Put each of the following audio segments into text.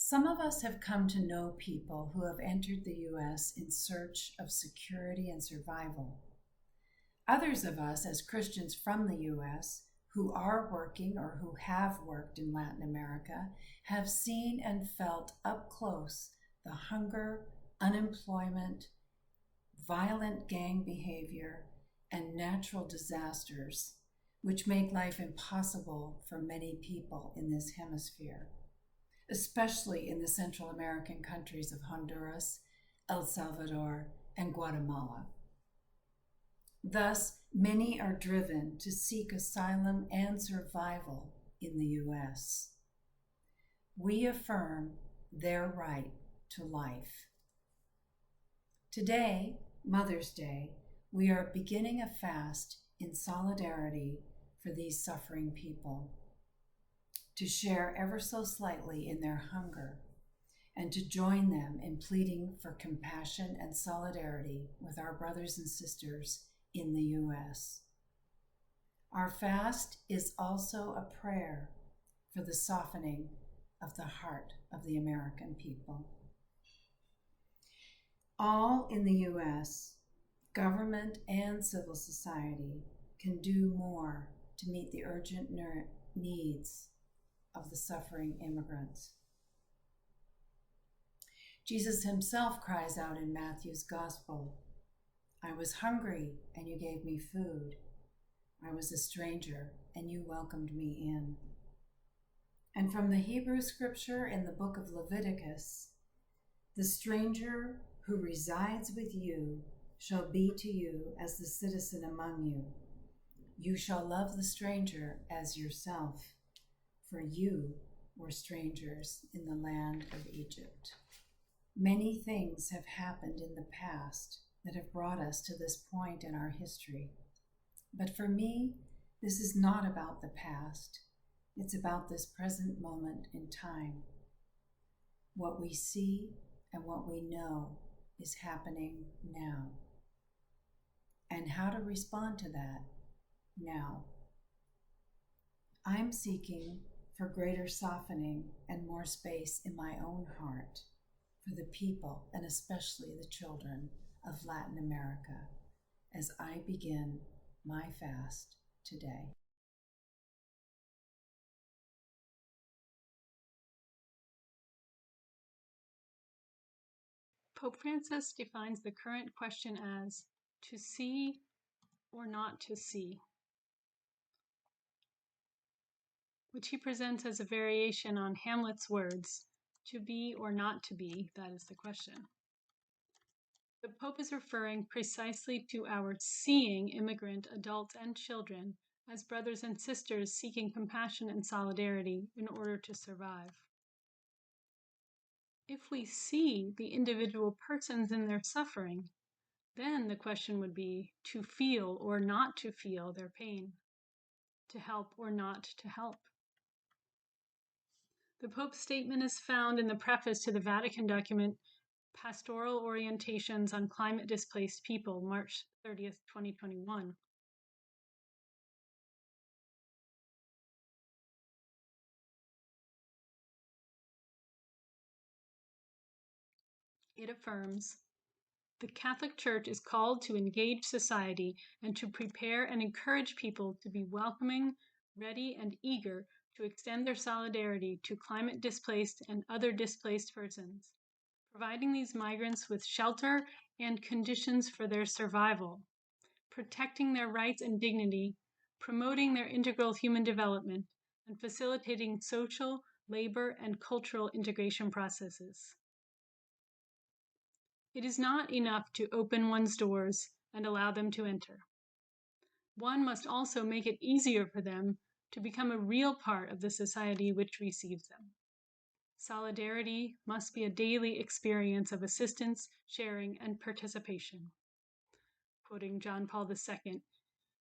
Some of us have come to know people who have entered the U.S. in search of security and survival. Others of us, as Christians from the U.S., who are working or who have worked in Latin America, have seen and felt up close the hunger, unemployment, violent gang behavior, and natural disasters which make life impossible for many people in this hemisphere, especially in the Central American countries of Honduras, El Salvador, and Guatemala. Thus, many are driven to seek asylum and survival in the U.S. We affirm their right to life. Today, Mother's Day, we are beginning a fast in solidarity for these suffering people, to share ever so slightly in their hunger, and to join them in pleading for compassion and solidarity with our brothers and sisters in the U.S. Our fast is also a prayer for the softening of the heart of the American people. All in the U.S., government and civil society can do more to meet the urgent needs of the suffering immigrants. Jesus himself cries out in Matthew's Gospel, "I was hungry and you gave me food. I was a stranger and you welcomed me in." And from the Hebrew scripture in the book of Leviticus, "The stranger who resides with you shall be to you as the citizen among you. You shall love the stranger as yourself, for you were strangers in the land of Egypt." Many things have happened in the past that have brought us to this point in our history. But for me, this is not about the past. It's about this present moment in time. What we see and what we know is happening now. And how to respond to that now. I'm seeking for greater softening and more space in my own heart for the people, and especially the children of Latin America, as I begin my fast today. Pope Francis defines the current question as to see or not to see, which he presents as a variation on Hamlet's words, to be or not to be, that is the question. The Pope is referring precisely to our seeing immigrant adults and children as brothers and sisters seeking compassion and solidarity in order to survive. If we see the individual persons in their suffering, then the question would be to feel or not to feel their pain, to help or not to help. The Pope's statement is found in the preface to the Vatican document Pastoral Orientations on Climate Displaced People, March 30th, 2021. It affirms, "The Catholic Church is called to engage society and to prepare and encourage people to be welcoming, ready, and eager to extend their solidarity to climate displaced and other displaced persons, providing these migrants with shelter and conditions for their survival, protecting their rights and dignity, promoting their integral human development, and facilitating social, labor, and cultural integration processes." It is not enough to open one's doors and allow them to enter. One must also make it easier for them to become a real part of the society which receives them. Solidarity must be a daily experience of assistance, sharing, and participation. Quoting John Paul II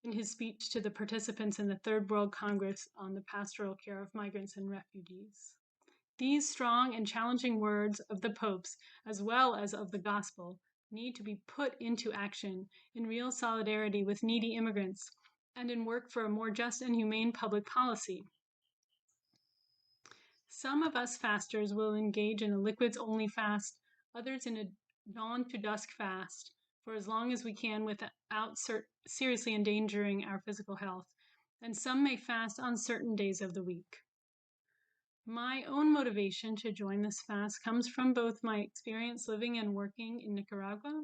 in his speech to the participants in the Third World Congress on the Pastoral Care of Migrants and Refugees. These strong and challenging words of the popes, as well as of the gospel, need to be put into action in real solidarity with needy immigrants and in work for a more just and humane public policy. Some of us fasters will engage in a liquids only fast, others in a dawn to dusk fast for as long as we can without seriously endangering our physical health, and some may fast on certain days of the week. My own motivation to join this fast comes from both my experience living and working in Nicaragua,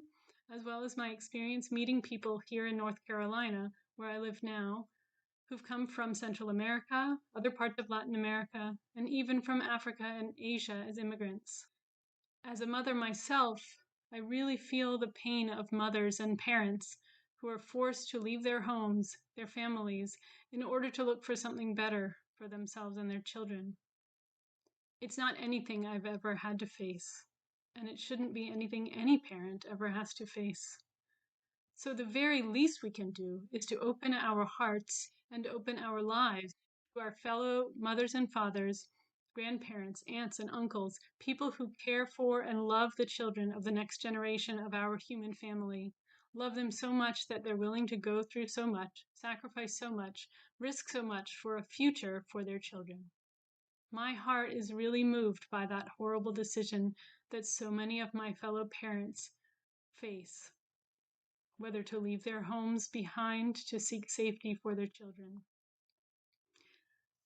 as well as my experience meeting people here in North Carolina, where I live now, who've come from Central America, other parts of Latin America, and even from Africa and Asia as immigrants. As a mother myself, I really feel the pain of mothers and parents who are forced to leave their homes, their families, in order to look for something better for themselves and their children. It's not anything I've ever had to face, and it shouldn't be anything any parent ever has to face. So the very least we can do is to open our hearts and open our lives to our fellow mothers and fathers, grandparents, aunts and uncles, people who care for and love the children of the next generation of our human family. Love them so much that they're willing to go through so much, sacrifice so much, risk so much for a future for their children. My heart is really moved by that horrible decision that so many of my fellow parents face, whether to leave their homes behind to seek safety for their children.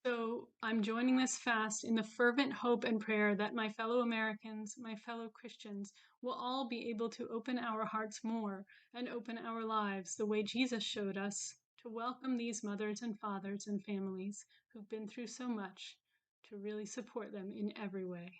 So I'm joining this fast in the fervent hope and prayer that my fellow Americans, my fellow Christians, will all be able to open our hearts more and open our lives the way Jesus showed us, to welcome these mothers and fathers and families who've been through so much, to really support them in every way.